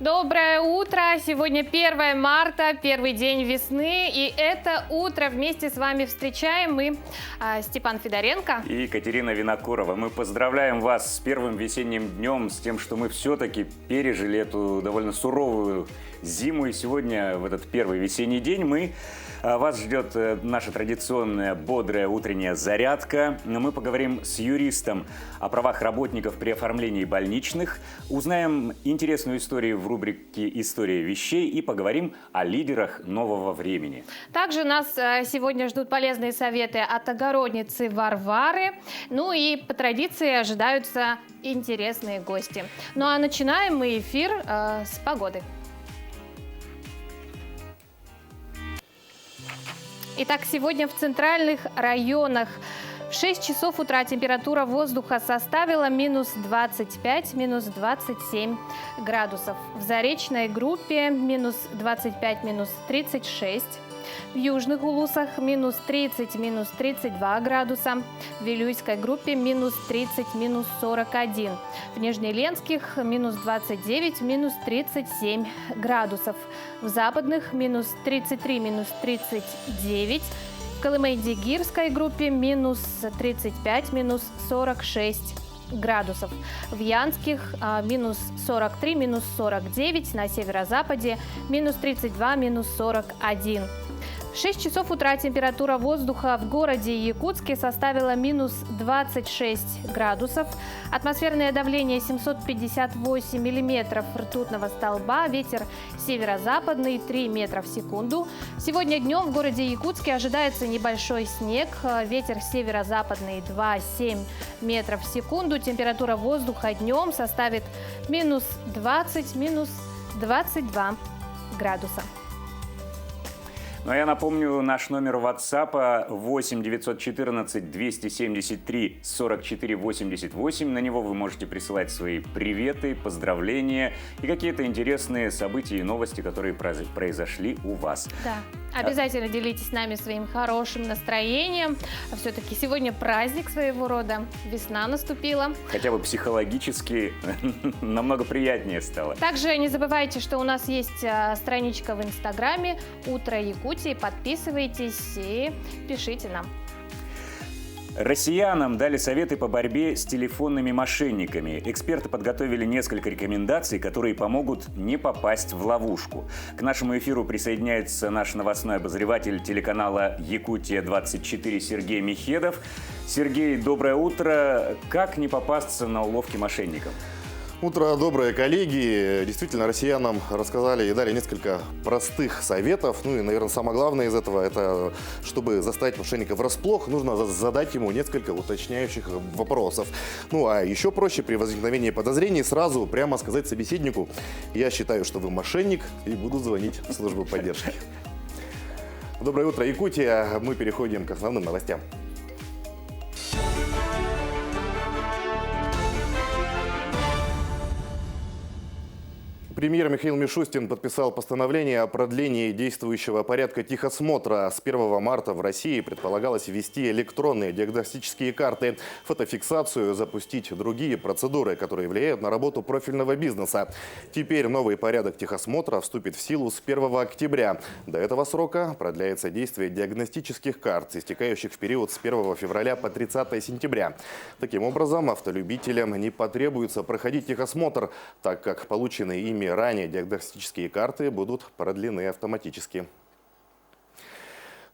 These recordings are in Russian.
Доброе утро! Сегодня 1 марта, первый день весны, и это утро вместе с вами встречаем мы, Степан Федоренко и Екатерина Винокурова. Мы поздравляем вас с первым весенним днем, с тем, что мы все-таки пережили эту довольно суровую зиму, и сегодня, в этот первый весенний день, вас ждет наша традиционная бодрая утренняя зарядка. Мы поговорим с юристом о правах работников при оформлении больничных, узнаем интересную историю в рубрике «История вещей» и поговорим о лидерах нового времени. Также нас сегодня ждут полезные советы от огородницы Варвары. Ну и по традиции ожидаются интересные гости. Ну а начинаем мы эфир с погоды. Итак, сегодня в центральных районах в 6 часов утра температура воздуха составила минус 25, минус 27 градусов. В Заречной группе минус 25, минус 36. В южных улусах минус 30, минус 32 градуса. В Вилюйской группе минус 30, минус 41. В Нижнеленских минус 29, минус 37 градусов. В западных минус 33, минус 39. В Колымай-Дигирской группе минус 35, минус 46 градусов. В Янских минус 43, минус 49. На северо-западе минус 32, минус 41. В 6 часов утра температура воздуха в городе Якутске составила минус 26 градусов. Атмосферное давление 758 миллиметров ртутного столба. Ветер северо-западный 3 метра в секунду. Сегодня днем в городе Якутске ожидается небольшой снег. Ветер северо-западный 2,7 метров в секунду. Температура воздуха днем составит минус 20, минус 22 градуса. Ну а я напомню, наш номер WhatsApp 8 914 273 44 88. На него вы можете присылать свои приветы, поздравления и какие-то интересные события и новости, которые произошли у вас. Да. Обязательно делитесь с нами своим хорошим настроением. Все-таки сегодня праздник своего рода. Весна наступила. Хотя бы психологически намного приятнее стало. Также не забывайте, что у нас есть страничка в Инстаграме «Утро Якутии». Подписывайтесь и пишите нам. Россиянам дали советы по борьбе с телефонными мошенниками. Эксперты подготовили несколько рекомендаций, которые помогут не попасть в ловушку. К нашему эфиру присоединяется наш новостной обозреватель телеканала «Якутия-24» Сергей Михедов. Сергей, доброе утро. Как не попасться на уловки мошенников? Утро доброе, коллеги. Действительно, россиянам рассказали и дали несколько простых советов. Ну и, наверное, самое главное из этого, это чтобы заставить мошенника врасплох, нужно задать ему несколько уточняющих вопросов. Ну а еще проще при возникновении подозрений сразу прямо сказать собеседнику: «Я считаю, что вы мошенник», и буду звонить в службу поддержки. Доброе утро, Якутия. Мы переходим к основным новостям. Премьер Михаил Мишустин подписал постановление о продлении действующего порядка техосмотра. С 1 марта в России предполагалось ввести электронные диагностические карты, фотофиксацию, запустить другие процедуры, которые влияют на работу профильного бизнеса. Теперь новый порядок техосмотра вступит в силу с 1 октября. До этого срока продляется действие диагностических карт, истекающих в период с 1 февраля по 30 сентября. Таким образом, автолюбителям не потребуется проходить техосмотр, так как полученные ими ранее диагностические карты будут продлены автоматически.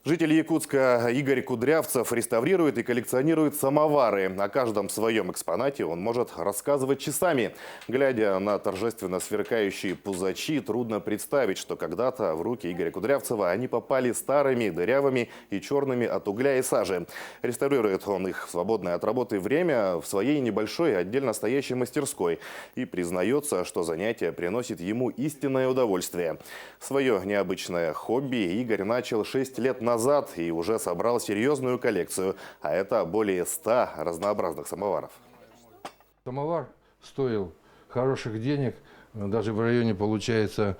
Житель Якутска Игорь Кудрявцев реставрирует и коллекционирует самовары. О каждом своем экспонате он может рассказывать часами. Глядя на торжественно сверкающие пузачи, трудно представить, что когда-то в руки Игоря Кудрявцева они попали старыми, дырявыми и черными от угля и сажи. Реставрирует он их в свободное от работы время в своей небольшой отдельно стоящей мастерской и признается, что занятие приносит ему истинное удовольствие. Свое необычное хобби Игорь начал 6 лет назад и уже собрал серьезную коллекцию, а это более 100 разнообразных самоваров. Самовар стоил хороших денег, даже в районе, получается,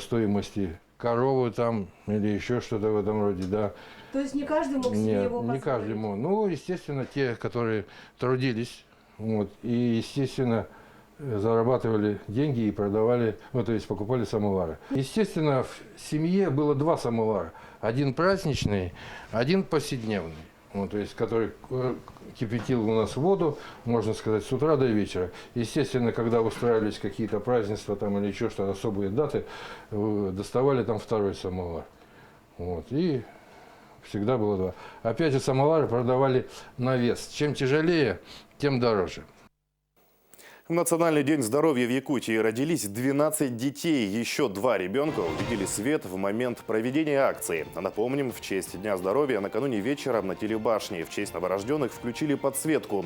стоимости коровы там или еще что-то в этом роде, да. То есть не каждый мог себе его позволить? Не каждый мог. Ну, естественно, те, которые трудились, вот, и, естественно, зарабатывали деньги и продавали, ну, то есть покупали самовары. Естественно, в семье было два самовара. Один праздничный, один повседневный. Ну, то есть, который кипятил у нас воду, можно сказать, с утра до вечера. Естественно, когда устраивались какие-то празднества там, или еще что-то, особые даты, доставали там второй самовар. Вот, и всегда было два. Опять же, самовары продавали на вес. Чем тяжелее, тем дороже. В Национальный день здоровья в Якутии родились 12 детей. Еще 2 ребенка увидели свет в момент проведения акции. Напомним, в честь Дня здоровья накануне вечером на телебашне в честь новорожденных включили подсветку.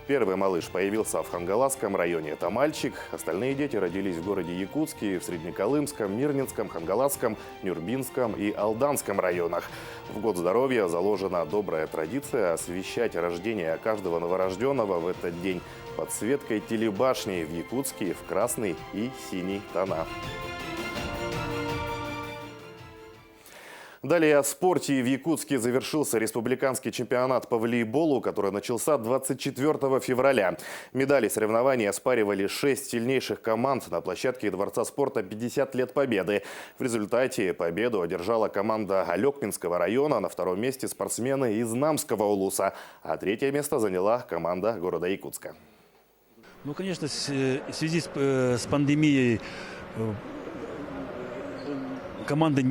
Первый малыш появился в Хангаласском районе. Это мальчик. Остальные дети родились в городе Якутске, в Среднеколымском, Мирнинском, Хангаласском, Нюрбинском и Алданском районах. В год здоровья заложена добрая традиция освещать рождение каждого новорожденного в этот день подсветкой телебашни в Якутске в красный и синий тона. Далее о спорте. В Якутске завершился республиканский чемпионат по волейболу, который начался 24 февраля. Медали соревнований оспаривали 6 сильнейших команд на площадке Дворца спорта «50 лет Победы». В результате победу одержала команда Алекминского района, на втором месте спортсмены из Намского улуса, а третье место заняла команда города Якутска. Ну, конечно, в связи с пандемией команды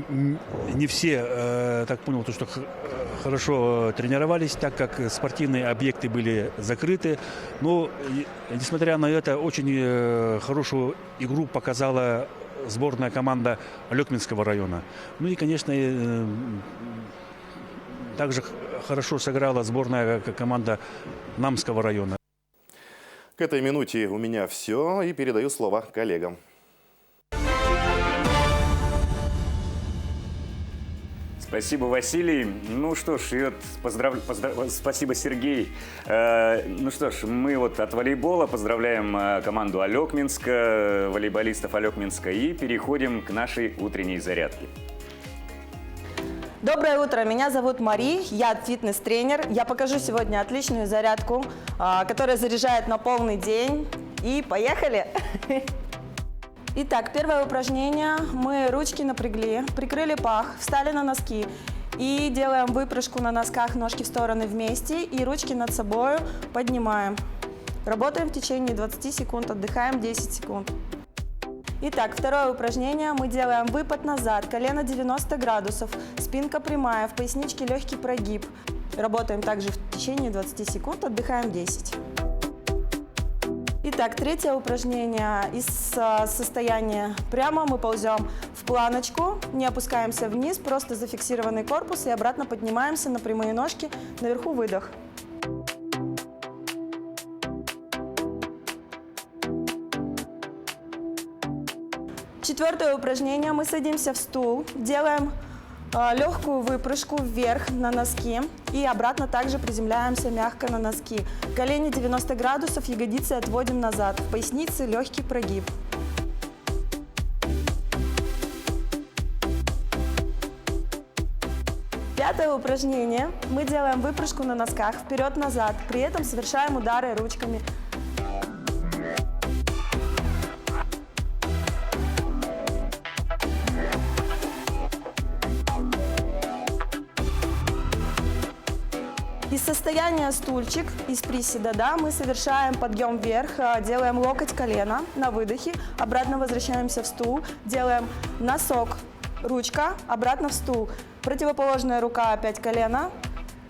не все, так понял, что хорошо тренировались, так как спортивные объекты были закрыты. Но, несмотря на это, очень хорошую игру показала сборная команда Алекминского района. Ну и, конечно, также хорошо сыграла сборная команда Намского района. К этой минуте у меня все, и передаю слово коллегам. Спасибо, Василий. Ну что ж, спасибо, Сергей. Ну что ж, мы вот от волейбола поздравляем команду Алекминска, волейболистов Алекминска, и переходим к нашей утренней зарядке. Доброе утро, меня зовут Мари, я фитнес-тренер. Я покажу сегодня отличную зарядку, которая заряжает на полный день. И поехали! Итак, первое упражнение. Мы ручки напрягли, прикрыли пах, встали на носки. И делаем выпрыжку на носках, ножки в стороны вместе и ручки над собой поднимаем. Работаем в течение 20 секунд, отдыхаем 10 секунд. Итак, второе упражнение. Мы делаем выпад назад, колено 90 градусов, спинка прямая, в поясничке легкий прогиб. Работаем также в течение 20 секунд, отдыхаем 10. Итак, третье упражнение. Из состояния прямо мы ползем в планочку, не опускаемся вниз, просто зафиксированный корпус и обратно поднимаемся на прямые ножки, наверху выдох. Четвертое упражнение. Мы садимся в стул, делаем легкую выпрыжку вверх на носки и обратно также приземляемся мягко на носки. Колени 90 градусов, ягодицы отводим назад, в пояснице легкий прогиб. Пятое упражнение. Мы делаем выпрыжку на носках вперед-назад, при этом совершаем удары ручками. Из состояния стульчик, из приседа, да, мы совершаем подъем вверх, делаем локоть колено на выдохе, обратно возвращаемся в стул, делаем носок, ручка, обратно в стул, противоположная рука, опять колено,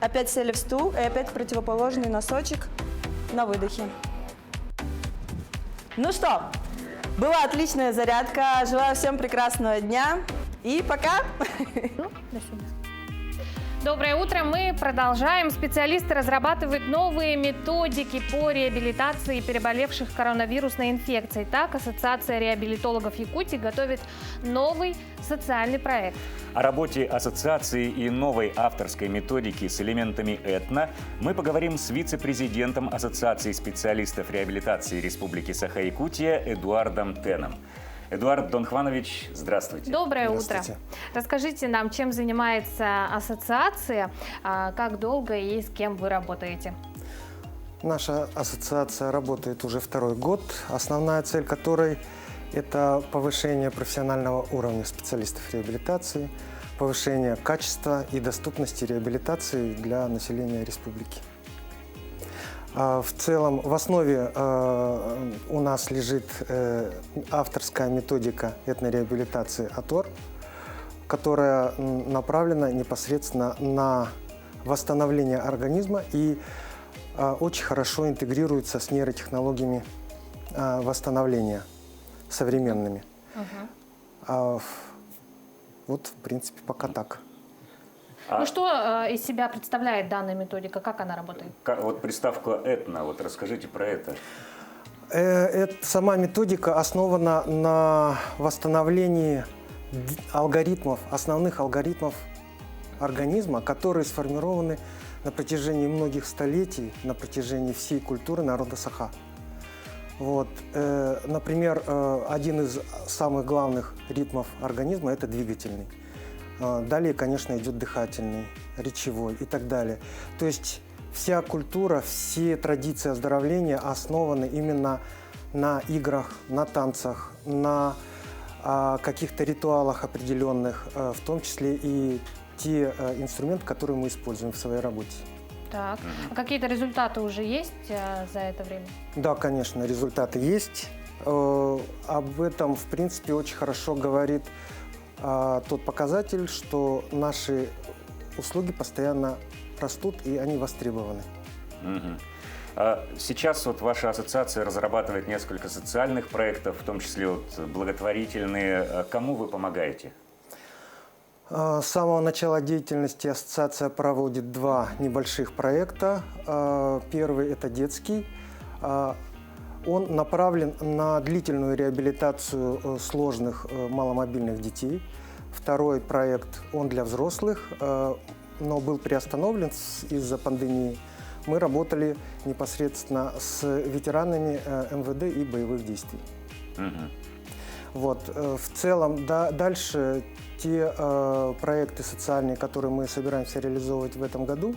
опять сели в стул и опять противоположный носочек на выдохе. Ну что, была отличная зарядка, желаю всем прекрасного дня и пока! До свидания. Доброе утро. Мы продолжаем. Специалисты разрабатывают новые методики по реабилитации переболевших коронавирусной инфекцией. Так, Ассоциация реабилитологов Якутии готовит новый социальный проект. О работе ассоциации и новой авторской методики с элементами этно мы поговорим с вице-президентом Ассоциации специалистов реабилитации Республики Саха-Якутия Эдуардом Теном. Эдуард Донхванович, здравствуйте. Доброе утро. Расскажите нам, чем занимается ассоциация, как долго и с кем вы работаете? Наша ассоциация работает уже второй год, основная цель которой – это повышение профессионального уровня специалистов реабилитации, повышение качества и доступности реабилитации для населения республики. В целом, в основе у нас лежит авторская методика этнореабилитации АТОР, которая направлена непосредственно на восстановление организма и очень хорошо интегрируется с нейротехнологиями восстановления современными. Вот, в принципе, пока так. Ну что из себя представляет данная методика? Как она работает? Вот приставка «этно», вот расскажите про это. Сама методика основана на восстановлении алгоритмов, основных алгоритмов организма, которые сформированы на протяжении многих столетий, на протяжении всей культуры народа Саха. Вот. Например, один из самых главных ритмов организма – это двигательный. Далее, конечно, идет дыхательный, речевой и так далее. То есть вся культура, все традиции оздоровления основаны именно на играх, на танцах, на каких-то ритуалах определенных, в том числе и те инструменты, которые мы используем в своей работе. Так. А какие-то результаты уже есть за это время? Да, конечно, результаты есть. Об этом, в принципе, очень хорошо говорит тот показатель, что наши услуги постоянно растут и они востребованы. Сейчас вот ваша ассоциация разрабатывает несколько социальных проектов, в том числе вот благотворительные. Кому вы помогаете? С самого начала деятельности ассоциация проводит два небольших проекта. Первый – это детский. Он направлен на длительную реабилитацию сложных маломобильных детей. Второй проект, он для взрослых, но был приостановлен из-за пандемии. Мы работали непосредственно с ветеранами МВД и боевых действий. Вот. В целом, дальше те проекты социальные, которые мы собираемся реализовывать в этом году,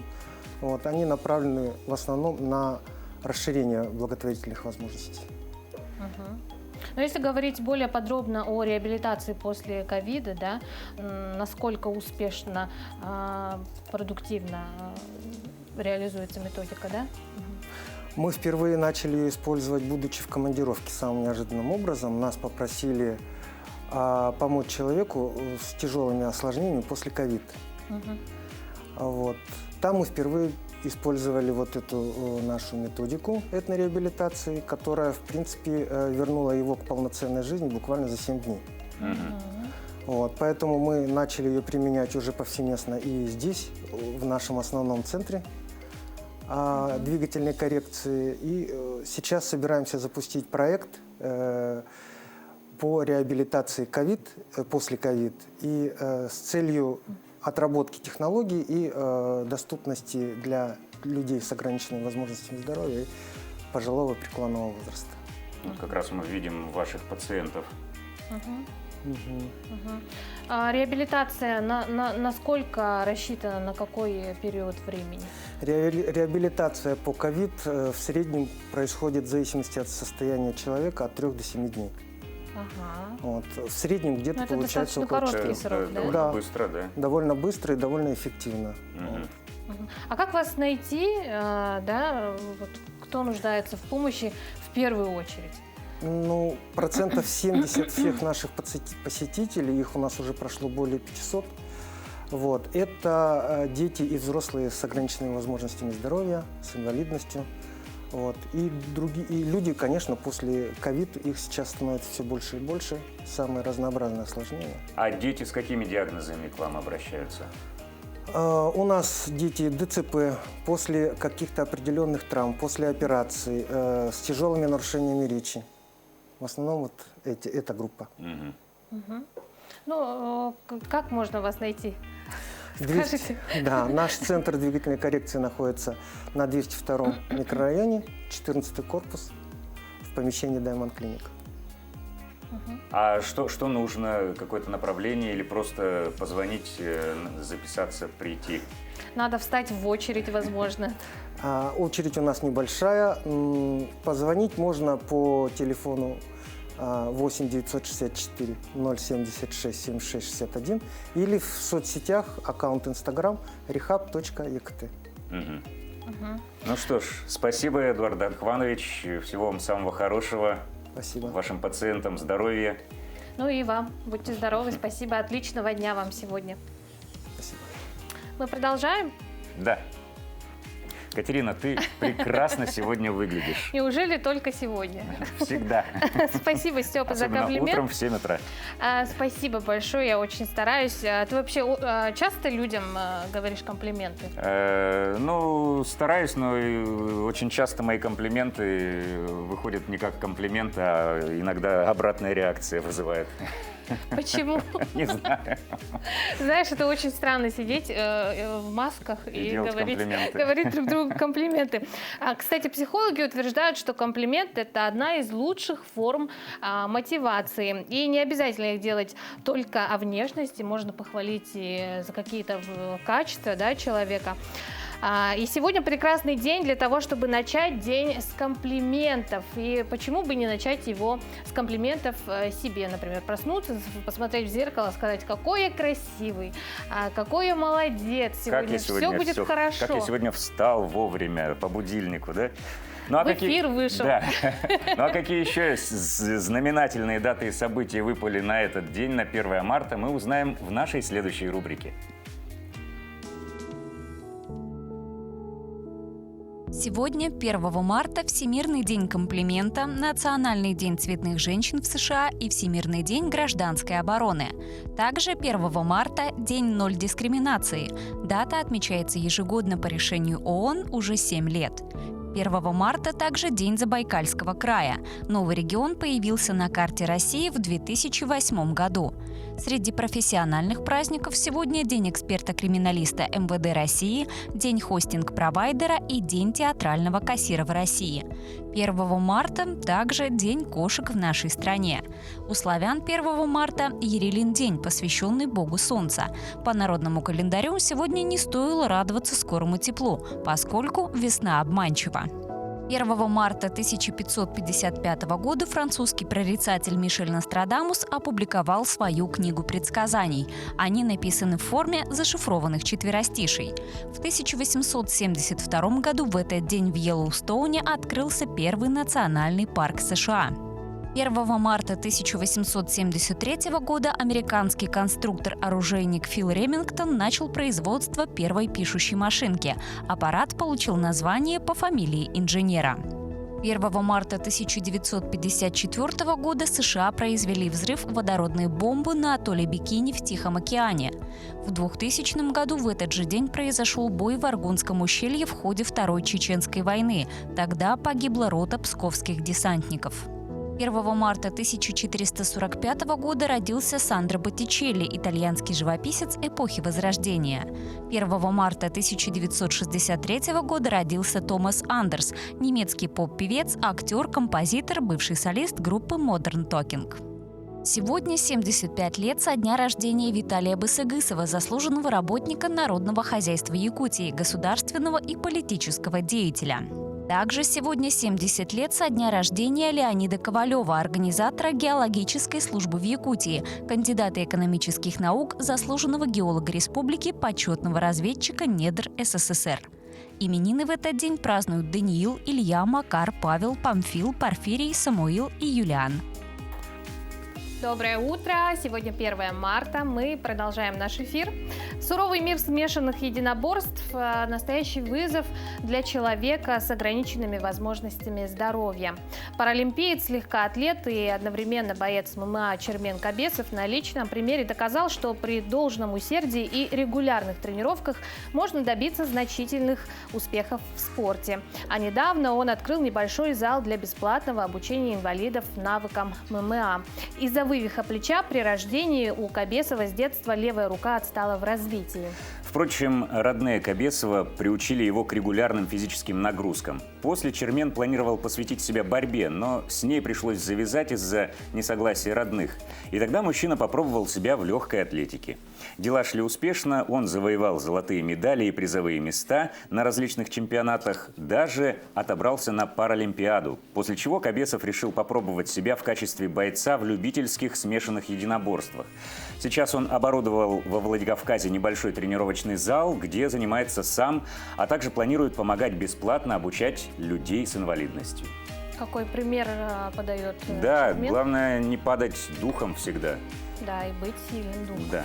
вот, они направлены в основном на расширение благотворительных возможностей. Но если говорить более подробно о реабилитации после ковида, да, насколько успешно, продуктивно реализуется методика, да? Мы впервые начали ее использовать, будучи в командировке, самым неожиданным образом. Нас попросили помочь человеку с тяжелыми осложнениями после ковида. Вот. Там мы впервые использовали вот эту нашу методику этнореабилитации, которая, в принципе, вернула его к полноценной жизни буквально за 7 дней. Вот. Поэтому мы начали ее применять уже повсеместно и здесь, в нашем основном центре двигательной коррекции. И сейчас собираемся запустить проект по реабилитации после ковид и с целью отработки технологий и доступности для людей с ограниченными возможностями здоровья и пожилого преклонного возраста. Вот как раз мы видим ваших пациентов. Реабилитация насколько рассчитана, на какой период времени? Реабилитация по ковид в среднем происходит в зависимости от состояния человека от 3 до 7 дней. Вот. В среднем где-то получается около короткий срок, да? Довольно быстро, да? Довольно быстро и довольно эффективно. А как вас найти, да, вот, кто нуждается в помощи в первую очередь? Ну, 70% всех наших посетителей, их у нас уже прошло более 500, вот, это дети и взрослые с ограниченными возможностями здоровья, с инвалидностью. Вот. И люди, конечно, после ковид их сейчас становится все больше и больше, самые разнообразные осложнения. А дети с какими диагнозами к вам обращаются? У нас дети ДЦП после каких-то определенных травм, после операций, с тяжелыми нарушениями речи. В основном вот эта группа. Ну, как можно вас найти? Скажите. Да, наш центр двигательной коррекции находится на 202-м микрорайоне, 14-й корпус, в помещении Diamond Clinic. А что нужно? Какое-то направление или просто позвонить, записаться, прийти? Надо встать в очередь, возможно. Очередь у нас небольшая. Позвонить можно по телефону 8 964 076 76 61 или в соцсетях аккаунт Instagram rehab.ekt. Ну что ж, спасибо, Эдуард Анхванович. Всего вам самого хорошего. Спасибо. Вашим пациентам здоровья. Ну и вам. Будьте здоровы. Спасибо. Отличного дня вам сегодня. Спасибо. Мы продолжаем? Да. Катерина, ты прекрасно сегодня выглядишь. Неужели только сегодня? Всегда. Спасибо, Степа, за Особенно комплимент. утром в 7 утра. Спасибо большое, я очень стараюсь. Ты вообще часто людям говоришь комплименты? Ну, стараюсь, но очень часто мои комплименты выходят не как комплименты, а иногда обратная реакция вызывает. Почему? Не знаю. Знаешь, это очень странно сидеть в масках и делать комплименты. говорить друг другу комплименты. Кстати, психологи утверждают, что комплимент – это одна из лучших форм мотивации. И не обязательно их делать только о внешности, можно похвалить и за какие-то качества, да, человека. И сегодня прекрасный день для того, чтобы начать день с комплиментов. И почему бы не начать его с комплиментов себе? Например, проснуться, посмотреть в зеркало, сказать, какой я красивый, какой я молодец. Сегодня все будет хорошо. Как я сегодня встал вовремя по будильнику, да? Ну, а в эфир вышел. Да. Ну а какие еще знаменательные даты и события выпали на этот день, на 1 марта, мы узнаем в нашей следующей рубрике. Сегодня, 1 марта, Всемирный день комплимента, Национальный день цветных женщин в США и Всемирный день гражданской обороны. Также 1 марта – День ноль дискриминации. Дата отмечается ежегодно по решению ООН уже 7 лет. 1 марта также День Забайкальского края. Новый регион появился на карте России в 2008 году. Среди профессиональных праздников сегодня День эксперта-криминалиста МВД России, День хостинг-провайдера и День театрального кассира в России. 1 марта также День кошек в нашей стране. У славян 1 марта Ярилин день, посвященный Богу Солнца. По народному календарю сегодня не стоило радоваться скорому теплу, поскольку весна обманчива. 1 марта 1555 года французский прорицатель Мишель Нострадамус опубликовал свою книгу предсказаний. Они написаны в форме зашифрованных четверостишей. В 1872 году в этот день в Йеллоустоуне открылся первый национальный парк США. 1 марта 1873 года американский конструктор-оружейник Фил Ремингтон начал производство первой пишущей машинки. Аппарат получил название по фамилии инженера. 1 марта 1954 года США произвели взрыв водородной бомбы на атолле Бикини в Тихом океане. В 2000 году в этот же день произошел бой в Аргунском ущелье в ходе Второй Чеченской войны. Тогда погибла рота псковских десантников. 1 марта 1445 года родился Сандро Боттичелли, итальянский живописец эпохи Возрождения. 1 марта 1963 года родился Томас Андерс, немецкий поп-певец, актер, композитор, бывший солист группы Modern Talking. Сегодня 75 лет со дня рождения Виталия Бысыгысова, заслуженного работника Народного хозяйства Якутии, государственного и политического деятеля. Также сегодня 70 лет со дня рождения Леонида Ковалева, организатора геологической службы в Якутии, кандидата экономических наук, заслуженного геолога республики, почетного разведчика недр СССР. Именины в этот день празднуют Даниил, Илья, Макар, Павел, Памфил, Порфирий, Самуил и Юлиан. Доброе утро! Сегодня 1 марта. Мы продолжаем наш эфир. Суровый мир смешанных единоборств – настоящий вызов для человека с ограниченными возможностями здоровья. Паралимпиец, легкоатлет и одновременно боец ММА Чермен Кабесов на личном примере доказал, что при должном усердии и регулярных тренировках можно добиться значительных успехов в спорте. А недавно он открыл небольшой зал для бесплатного обучения инвалидов навыкам ММА. Из-за вывиха плеча при рождении у Кабесова с детства левая рука отстала в развитии. Впрочем, родные Кабесова приучили его к регулярным физическим нагрузкам. После Чермен планировал посвятить себя борьбе, но с ней пришлось завязать из-за несогласия родных. И тогда мужчина попробовал себя в легкой атлетике. Дела шли успешно, он завоевал золотые медали и призовые места на различных чемпионатах, даже отобрался на Паралимпиаду, после чего Кабесов решил попробовать себя в качестве бойца в любительских смешанных единоборствах. Сейчас он оборудовал во Владикавказе небольшой тренировочный зал, где занимается сам, а также планирует помогать бесплатно обучать людей с инвалидностью. Какой пример подает Да, Чермен? главное не падать духом всегда. Да, и быть сильным духом. Да.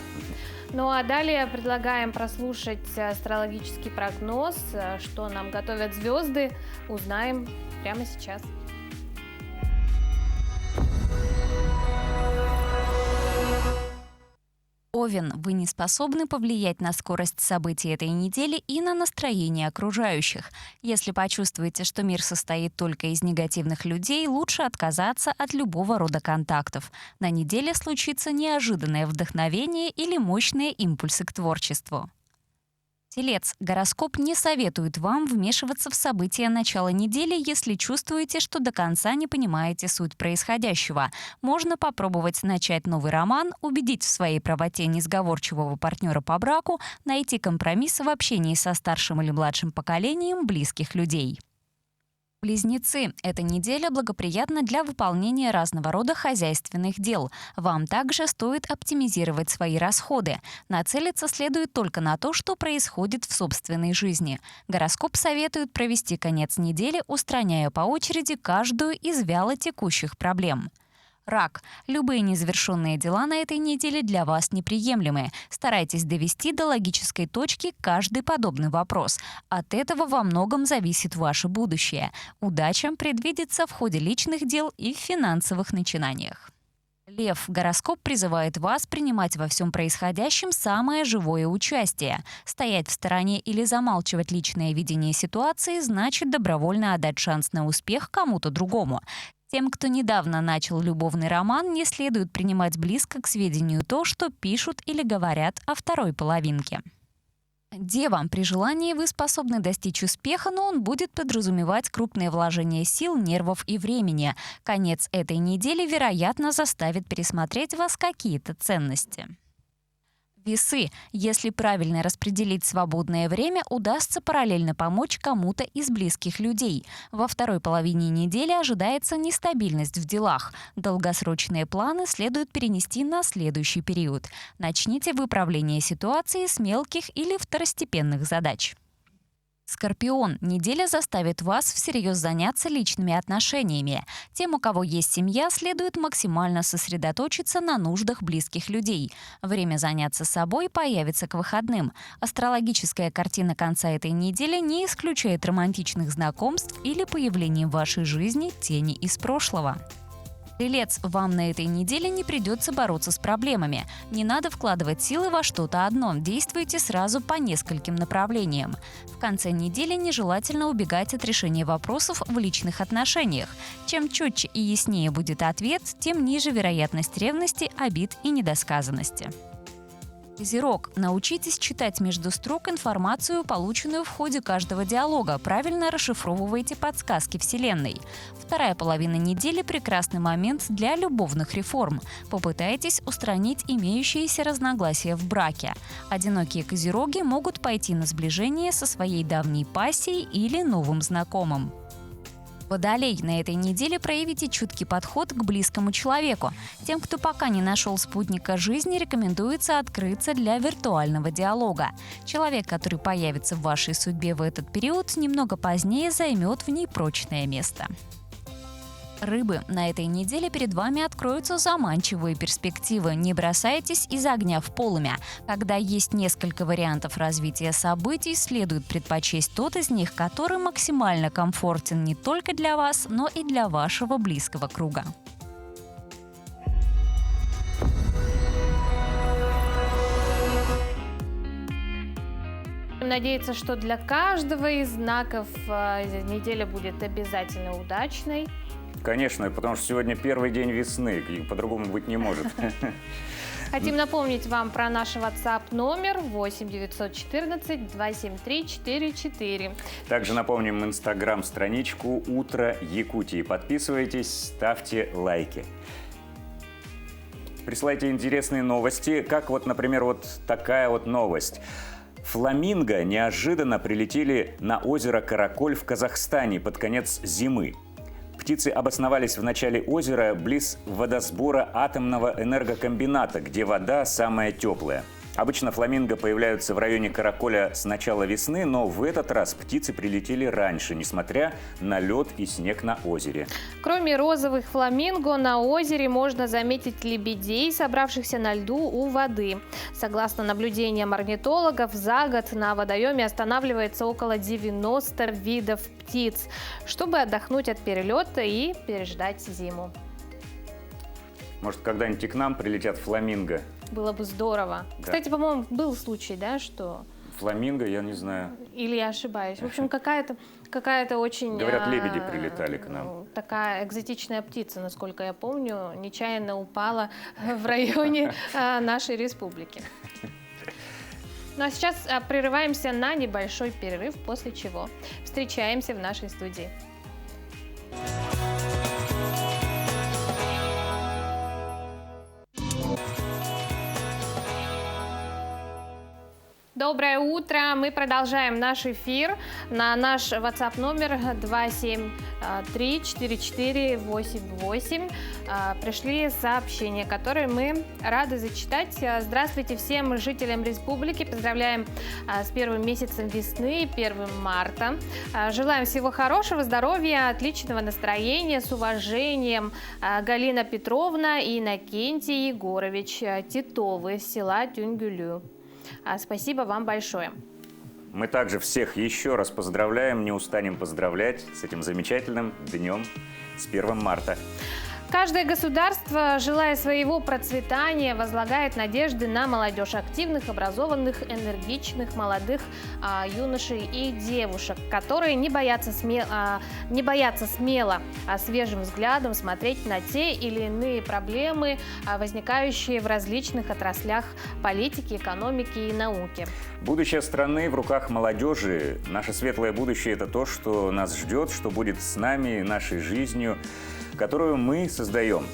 Ну а далее предлагаем прослушать астрологический прогноз. Что нам готовят звезды, узнаем прямо сейчас. Овен, вы не способны повлиять на скорость событий этой недели и на настроение окружающих. Если почувствуете, что мир состоит только из негативных людей, лучше отказаться от любого рода контактов. На неделе случится неожиданное вдохновение или мощные импульсы к творчеству. Телец, гороскоп не советует вам вмешиваться в события начала недели, если чувствуете, что до конца не понимаете суть происходящего. Можно попробовать начать новый роман, убедить в своей правоте несговорчивого партнера по браку, найти компромисс в общении со старшим или младшим поколением близких людей. Близнецы, эта неделя благоприятна для выполнения разного рода хозяйственных дел. Вам также стоит оптимизировать свои расходы. Нацелиться следует только на то, что происходит в собственной жизни. Гороскоп советует провести конец недели, устраняя по очереди каждую из вяло текущих проблем. Рак. Любые незавершенные дела на этой неделе для вас неприемлемы. Старайтесь довести до логической точки каждый подобный вопрос. От этого во многом зависит ваше будущее. Удача предвидится в ходе личных дел и в финансовых начинаниях. Лев. Гороскоп призывает вас принимать во всем происходящем самое живое участие. Стоять в стороне или замалчивать личное видение ситуации значит добровольно отдать шанс на успех кому-то другому. Тем, кто недавно начал любовный роман, не следует принимать близко к сведению то, что пишут или говорят о второй половинке. Дева, при желании вы способны достичь успеха, но он будет подразумевать крупное вложение сил, нервов и времени. Конец этой недели, вероятно, заставит пересмотреть вас какие-то ценности. Весы. Если правильно распределить свободное время, удастся параллельно помочь кому-то из близких людей. Во второй половине недели ожидается нестабильность в делах. Долгосрочные планы следует перенести на следующий период. Начните выправление ситуации с мелких или второстепенных задач. Скорпион. Неделя заставит вас всерьез заняться личными отношениями. Тем, у кого есть семья, следует максимально сосредоточиться на нуждах близких людей. Время заняться собой появится к выходным. Астрологическая картина конца этой недели не исключает романтичных знакомств или появления в вашей жизни тени из прошлого. Стрелец, вам на этой неделе не придется бороться с проблемами. Не надо вкладывать силы во что-то одно, действуйте сразу по нескольким направлениям. В конце недели нежелательно убегать от решения вопросов в личных отношениях. Чем четче и яснее будет ответ, тем ниже вероятность ревности, обид и недосказанности. Козерог. Научитесь читать между строк информацию, полученную в ходе каждого диалога. Правильно расшифровывайте подсказки Вселенной. Вторая половина недели – прекрасный момент для любовных реформ. Попытайтесь устранить имеющиеся разногласия в браке. Одинокие козероги могут пойти на сближение со своей давней пассией или новым знакомым. Водолей, на этой неделе проявите чуткий подход к близкому человеку. Тем, кто пока не нашел спутника жизни, рекомендуется открыться для виртуального диалога. Человек, который появится в вашей судьбе в этот период, немного позднее займет в ней прочное место. Рыбы, на этой неделе перед вами откроются заманчивые перспективы. Не бросайтесь из огня в полымя. Когда есть несколько вариантов развития событий, следует предпочесть тот из них, который максимально комфортен не только для вас, но и для вашего близкого круга. Надеяться, что для каждого из знаков неделя будет обязательно удачной. Конечно, потому что сегодня первый день весны, и по-другому быть не может. Хотим напомнить вам про наш WhatsApp номер 8 914 273 44. Также напомним инстаграм-страничку «Утро Якутии». Подписывайтесь, ставьте лайки. Присылайте интересные новости, как вот, например, вот такая вот новость. Фламинго неожиданно прилетели на озеро Караколь в Казахстане под конец зимы. Птицы обосновались в начале озера близ водосбора атомного энергокомбината, где вода самая теплая. Обычно фламинго появляются в районе Караколя с начала весны, но в этот раз птицы прилетели раньше, несмотря на лед и снег на озере. Кроме розовых фламинго, на озере можно заметить лебедей, собравшихся на льду у воды. Согласно наблюдениям орнитологов, за год на водоеме останавливается около 90 видов птиц, чтобы отдохнуть от перелета и переждать зиму. Может, когда-нибудь и к нам прилетят фламинго? Было бы здорово. Да. Кстати, по-моему, был случай, да, что... Фламинго, я не знаю. Или я ошибаюсь. В общем, какая-то очень... Говорят, лебеди прилетали к нам. Такая экзотичная птица, насколько я помню, нечаянно упала в районе нашей республики. Ну а сейчас прерываемся на небольшой перерыв, после чего встречаемся в нашей студии. Доброе утро! Мы продолжаем наш эфир на наш WhatsApp номер 273-4488. Пришли сообщения, которые мы рады зачитать. Здравствуйте всем жителям республики. Поздравляем с первым месяцем весны, 1 марта. Желаем всего хорошего, здоровья, отличного настроения. С уважением, Галина Петровна и Иннокентий Егорович Титовы, села Тюнгюлю. Спасибо вам большое. Мы также всех еще раз поздравляем, не устанем поздравлять с этим замечательным днем, с 1 марта. Каждое государство, желая своего процветания, возлагает надежды на молодежь, активных, образованных, энергичных, молодых юношей и девушек, которые не боятся смело свежим взглядом смотреть на те или иные проблемы, возникающие в различных отраслях политики, экономики и науки. Будущее страны в руках молодежи. Наше светлое будущее – это то, что нас ждет, что будет с нами, нашей жизнью, которую мы создаем.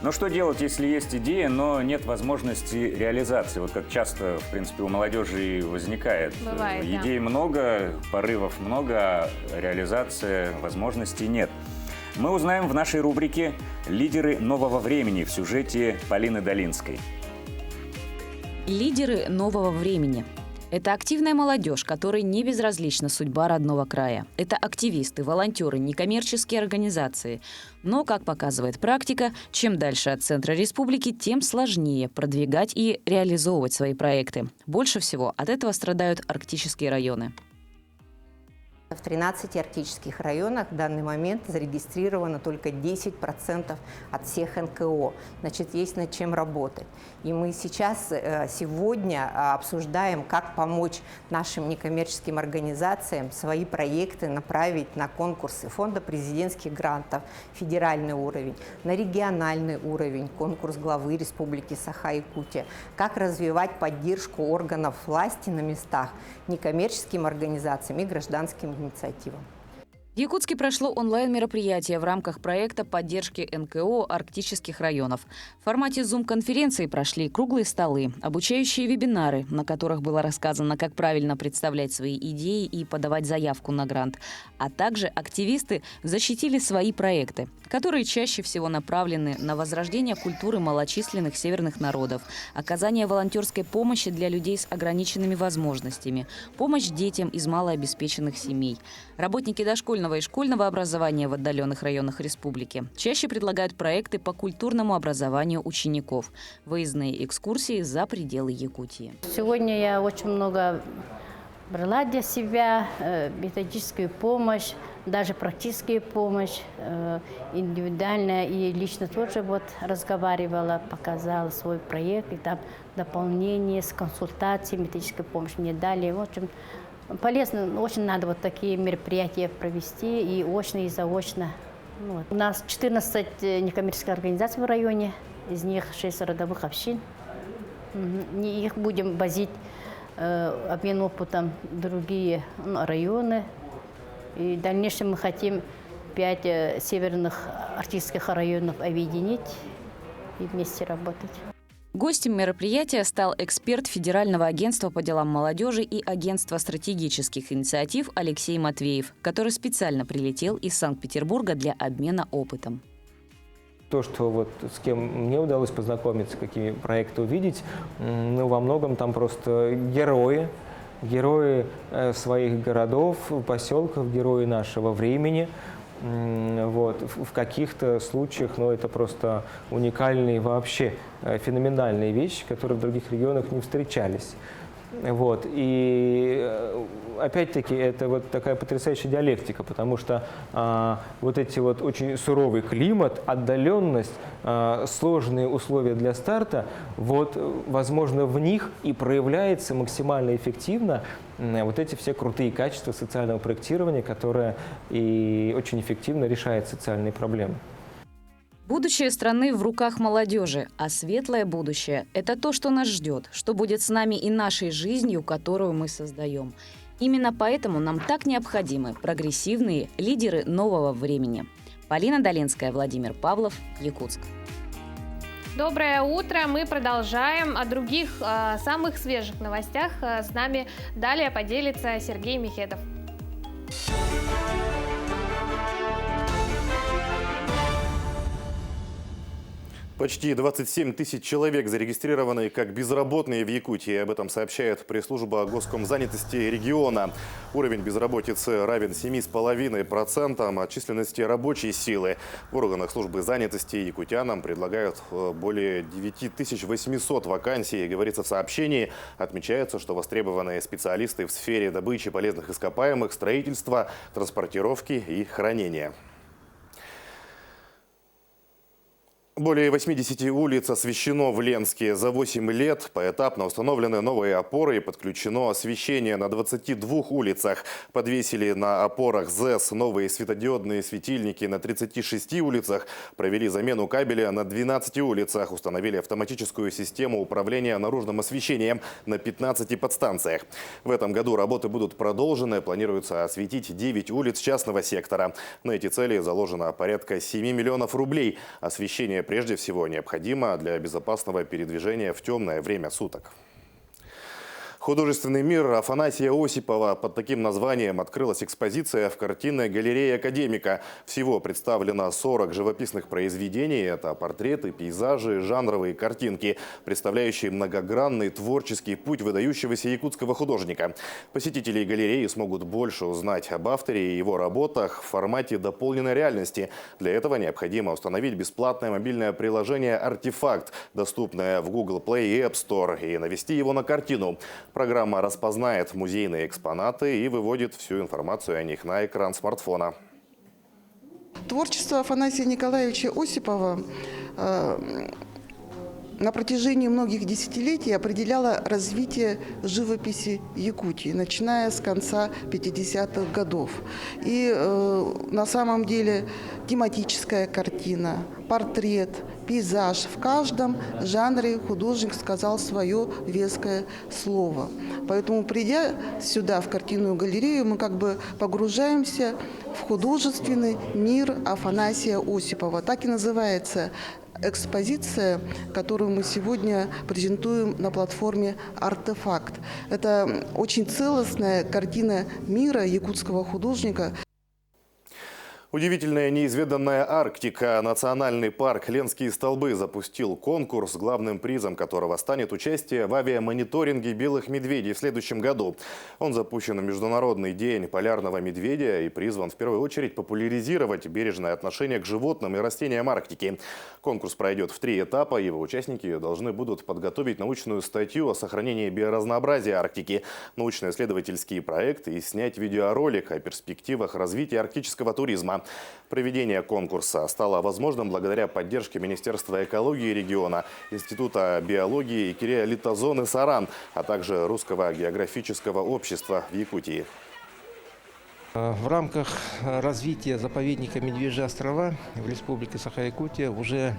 Но что делать, если есть идея, но нет возможности реализации? Вот как часто, в принципе, у молодежи возникает. Бывает, идей много, порывов много, а реализации, возможностей нет. Мы узнаем в нашей рубрике «Лидеры нового времени» в сюжете Полины Долинской. Лидеры нового времени. Это активная молодежь, которой не безразлична судьба родного края. Это активисты, волонтеры, некоммерческие организации. Но, как показывает практика, чем дальше от центра республики, тем сложнее продвигать и реализовывать свои проекты. Больше всего от этого страдают арктические районы. В 13 арктических районах в данный момент зарегистрировано только 10% от всех НКО. Значит, есть над чем работать. И мы сегодня обсуждаем, как помочь нашим некоммерческим организациям свои проекты направить на конкурсы фонда президентских грантов, федеральный уровень, на региональный уровень, конкурс главы Республики Саха-Якутия, как развивать поддержку органов власти на местах некоммерческим организациям и гражданским инициативам. В Якутске прошло онлайн-мероприятие в рамках проекта поддержки НКО арктических районов. В формате Zoom-конференции прошли круглые столы, обучающие вебинары, на которых было рассказано, как правильно представлять свои идеи и подавать заявку на грант. А также активисты защитили свои проекты, которые чаще всего направлены на возрождение культуры малочисленных северных народов, оказание волонтерской помощи для людей с ограниченными возможностями, помощь детям из малообеспеченных семей. Работники дошкольного и школьного образования в отдаленных районах республики чаще предлагают проекты по культурному образованию учеников, выездные экскурсии за пределы Якутии. Сегодня я очень много брала для себя методическую помощь, даже практическую помощь, индивидуальная, и лично тоже разговаривала, показала свой проект, и там дополнение с консультацией, методической помощью мне дали. В общем, полезно, очень надо такие мероприятия провести, и очно, и заочно. У нас 14 некоммерческих организаций в районе, из них 6 родовых общин. Не их будем возить обмен опытом в другие районы. И в дальнейшем мы хотим 5 северных арктических районов объединить и вместе работать. Гостем мероприятия стал эксперт Федерального агентства по делам молодежи и Агентства стратегических инициатив Алексей Матвеев, который специально прилетел из Санкт-Петербурга для обмена опытом. То, что вот с кем мне удалось познакомиться, какие проекты увидеть, ну, во многом там просто герои своих городов, поселков, герои нашего времени. Вот. В каких-то случаях, ну, это просто уникальные, вообще феноменальные вещи, которые в других регионах не встречались. Вот. И опять-таки это вот такая потрясающая диалектика, потому что вот эти вот очень суровый климат, отдаленность, сложные условия для старта, вот, возможно, в них и проявляется максимально эффективно вот эти все крутые качества социального проектирования, которые и очень эффективно решают социальные проблемы. Будущее страны в руках молодежи, а светлое будущее – это то, что нас ждет, что будет с нами и нашей жизнью, которую мы создаем. Именно поэтому нам так необходимы прогрессивные лидеры нового времени. Полина Долинская, Владимир Павлов, Якутск. Доброе утро. Мы продолжаем. О других самых свежих новостях с нами далее поделится Сергей Михедов. Почти 27 тысяч человек зарегистрированы как безработные в Якутии. Об этом сообщает пресс-служба Госкомзанятости региона. Уровень безработицы равен 7,5% от численности рабочей силы. В органах службы занятости якутянам предлагают более 9800 вакансий. Говорится в сообщении. Отмечается, что востребованные специалисты в сфере добычи полезных ископаемых, строительства, транспортировки и хранения. Более 80 улиц освещено в Ленске. За 8 лет поэтапно установлены новые опоры и подключено освещение на 22 улицах. Подвесили на опорах ЗЭС новые светодиодные светильники на 36 улицах. Провели замену кабеля на 12 улицах. Установили автоматическую систему управления наружным освещением на 15 подстанциях. В этом году работы будут продолжены. Планируется осветить 9 улиц частного сектора. На эти цели заложено порядка 7 миллионов рублей. Освещение прежде всего необходимо для безопасного передвижения в темное время суток. Художественный мир Афанасия Осипова. Под таким названием открылась экспозиция в картинной галерее академика. Всего представлено 40 живописных произведений. Это портреты, пейзажи, жанровые картинки, представляющие многогранный творческий путь выдающегося якутского художника. Посетители галереи смогут больше узнать об авторе и его работах в формате дополненной реальности. Для этого необходимо установить бесплатное мобильное приложение «Артефакт», доступное в Google Play и App Store, и навести его на картину. Программа распознает музейные экспонаты и выводит всю информацию о них на экран смартфона. Творчество Афанасия Николаевича Осипова на протяжении многих десятилетий определяло развитие живописи Якутии, начиная с конца 50-х годов. И на самом деле тематическая картина, портрет, пейзаж. В каждом жанре художник сказал свое веское слово. Поэтому, придя сюда, в картинную галерею, мы как бы погружаемся в художественный мир Афанасия Осипова. Так и называется экспозиция, которую мы сегодня презентуем на платформе «Артефакт». Это очень целостная картина мира якутского художника. Удивительная неизведанная Арктика. Национальный парк «Ленские столбы» запустил конкурс, главным призом которого станет участие в авиамониторинге белых медведей в следующем году. Он запущен в Международный день полярного медведя и призван в первую очередь популяризировать бережное отношение к животным и растениям Арктики. Конкурс пройдет в 3 этапа. Его участники должны будут подготовить научную статью о сохранении биоразнообразия Арктики, научно-исследовательский проект и снять видеоролик о перспективах развития арктического туризма. Проведение конкурса стало возможным благодаря поддержке Министерства экологии региона, Института биологии и криолитозоны «Саран», а также Русского географического общества в Якутии. В рамках развития заповедника Медвежьи острова в Республике Саха-Якутия уже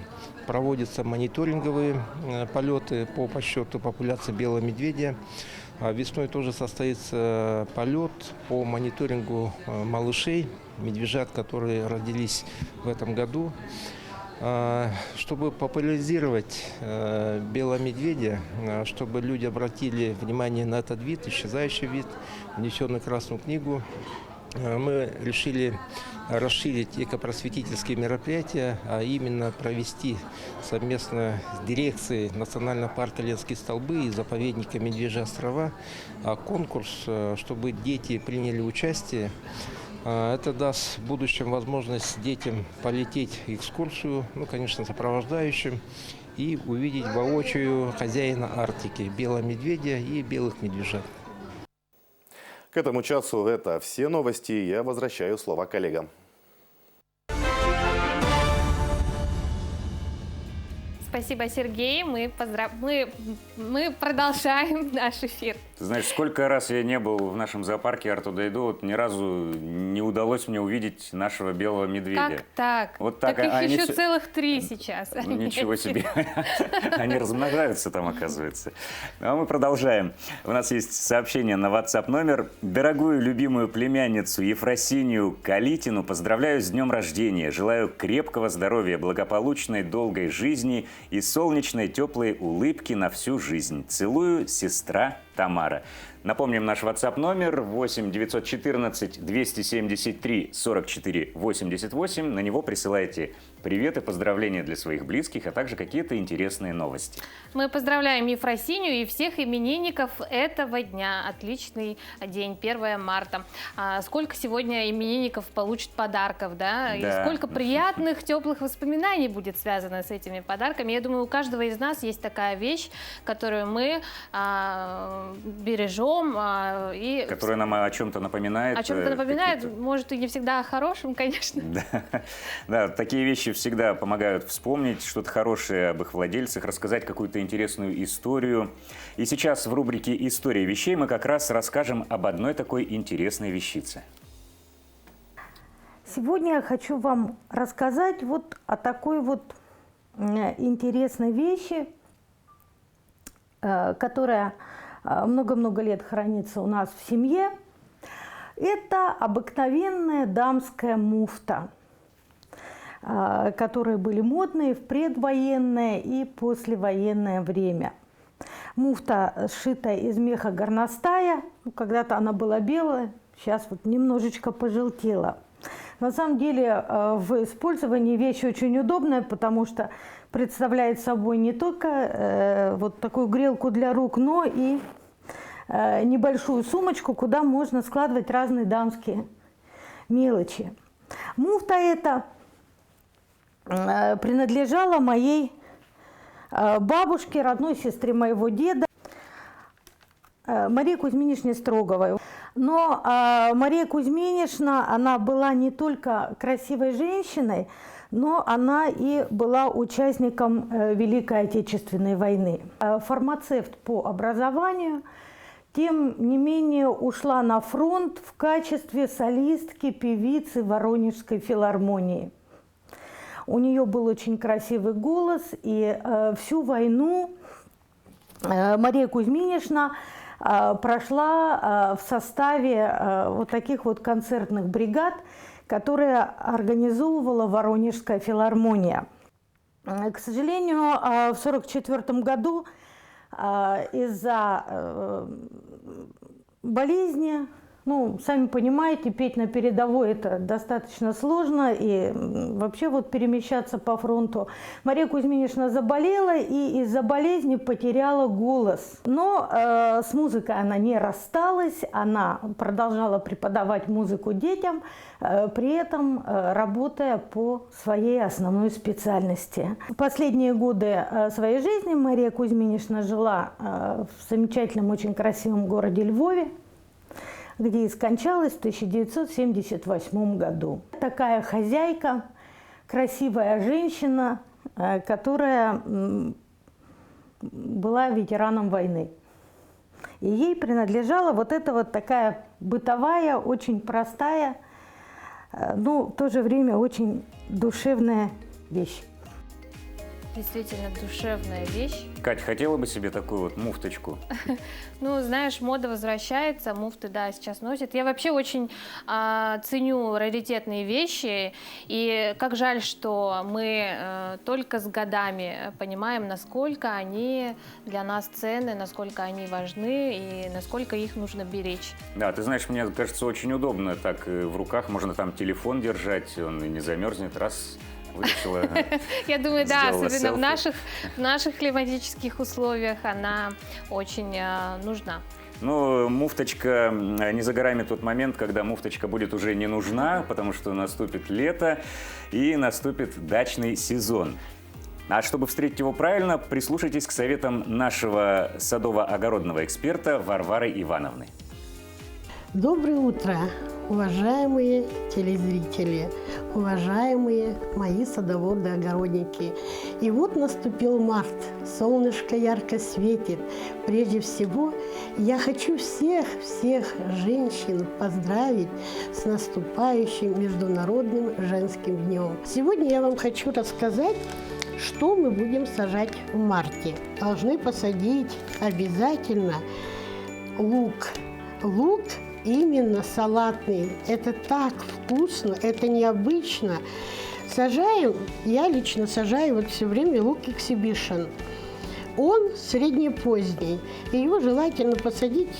проводятся мониторинговые полеты по подсчету популяции белого медведя. Весной тоже состоится полет по мониторингу малышей, медвежат, которые родились в этом году. Чтобы популяризировать белого медведя, чтобы люди обратили внимание на этот вид, исчезающий вид, внесенный в Красную книгу, мы решили расширить экопросветительские мероприятия, а именно провести совместно с дирекцией Национального парка Ленские столбы и заповедника Медвежьи острова конкурс, чтобы дети приняли участие. Это даст в будущем возможность детям полететь экскурсию, ну, конечно, сопровождающим, и увидеть воочию хозяина Арктики, белого медведя и белых медвежат. К этому часу это все новости. Я возвращаю слово коллегам. Спасибо, Сергей. Мы продолжаем наш эфир. Ты знаешь, сколько раз я не был в нашем зоопарке Артудайду, вот ни разу не удалось мне увидеть нашего белого медведя. Как так? Вот так. Так их еще целых 3 сейчас. Ничего себе. Они размножаются там, оказывается. Ну, а мы продолжаем. У нас есть сообщение на WhatsApp номер. Дорогую любимую племянницу Ефросинию Калитину поздравляю с днем рождения. Желаю крепкого здоровья, благополучной, долгой жизни и солнечной, теплой улыбки на всю жизнь. Целую, сестра Тамара. Напомним, наш WhatsApp номер 8 914 273 44 88. На него присылайте приветы, поздравления для своих близких, а также какие-то интересные новости. Мы поздравляем Ефросинию и всех именинников этого дня. Отличный день, 1 марта. Сколько сегодня именинников получат подарков, да? И сколько приятных, теплых воспоминаний будет связано с этими подарками. Я думаю, у каждого из нас есть такая вещь, которую мы бережем. Которая нам о чем-то напоминает. О чем-то напоминает, может, и не всегда о хорошем, конечно. Да, такие вещи всегда помогают вспомнить что-то хорошее об их владельцах, рассказать какую-то интересную историю. И сейчас в рубрике «История вещей» мы как раз расскажем об одной такой интересной вещице. Сегодня я хочу вам рассказать вот о такой вот интересной вещи, которая много-много лет хранится у нас в семье. Это обыкновенная дамская муфта, которые были модные в предвоенное и послевоенное время. Муфта сшита из меха горностая. Когда-то она была белая, сейчас вот немножечко пожелтела. На самом деле в использовании вещь очень удобная, потому что представляет собой не только вот такую грелку для рук, но и небольшую сумочку, куда можно складывать разные дамские мелочи. Муфта эта принадлежала моей бабушке, родной сестре моего деда, Марии Кузьминишне Строговой. Но Мария Кузьминишна, она была не только красивой женщиной, но она и была участником Великой Отечественной войны. Фармацевт по образованию, тем не менее ушла на фронт в качестве солистки, певицы Воронежской филармонии. У нее был очень красивый голос, и всю войну Мария Кузьминишна прошла в составе вот таких вот концертных бригад, которые организовывала Воронежская филармония. К сожалению, в 1944 году из-за болезни, ну, сами понимаете, петь на передовой это достаточно сложно, и вообще вот перемещаться по фронту. Мария Кузьминишна заболела и из-за болезни потеряла голос. Но с музыкой она не рассталась, она продолжала преподавать музыку детям, при этом работая по своей основной специальности. В последние годы своей жизни Мария Кузьминишна жила в замечательном, очень красивом городе Львове, где и скончалась в 1978 году. Такая хозяйка, красивая женщина, которая была ветераном войны. И ей принадлежала вот эта вот такая бытовая, очень простая, но в то же время очень душевная вещь. Действительно душевная вещь. Кать, хотела бы себе такую вот муфточку? Ну, знаешь, мода возвращается, муфты, да, сейчас носят. Я вообще очень ценю раритетные вещи, и как жаль, что мы только с годами понимаем, насколько они для нас ценны, насколько они важны и насколько их нужно беречь. Да, ты знаешь, мне кажется, очень удобно так в руках, можно там телефон держать, он и не замерзнет, раз... Вышла, я думаю, да, особенно селфи. в наших климатических условиях она очень нужна. Ну, муфточка, не за горами тот момент, когда муфточка будет уже не нужна, потому что наступит лето и наступит дачный сезон. А чтобы встретить его правильно, прислушайтесь к советам нашего садово-огородного эксперта Варвары Ивановны. Доброе утро, уважаемые телезрители, уважаемые мои садоводы-огородники. И вот наступил март, солнышко ярко светит. Прежде всего, я хочу всех женщин поздравить с наступающим Международным женским днем. Сегодня я вам хочу рассказать, что мы будем сажать в марте. Должны посадить обязательно лук. Лук именно салатный. Это так вкусно, это необычно. Сажаем, я лично сажаю вот все время лук Exhibition. Он среднепоздний. И его желательно посадить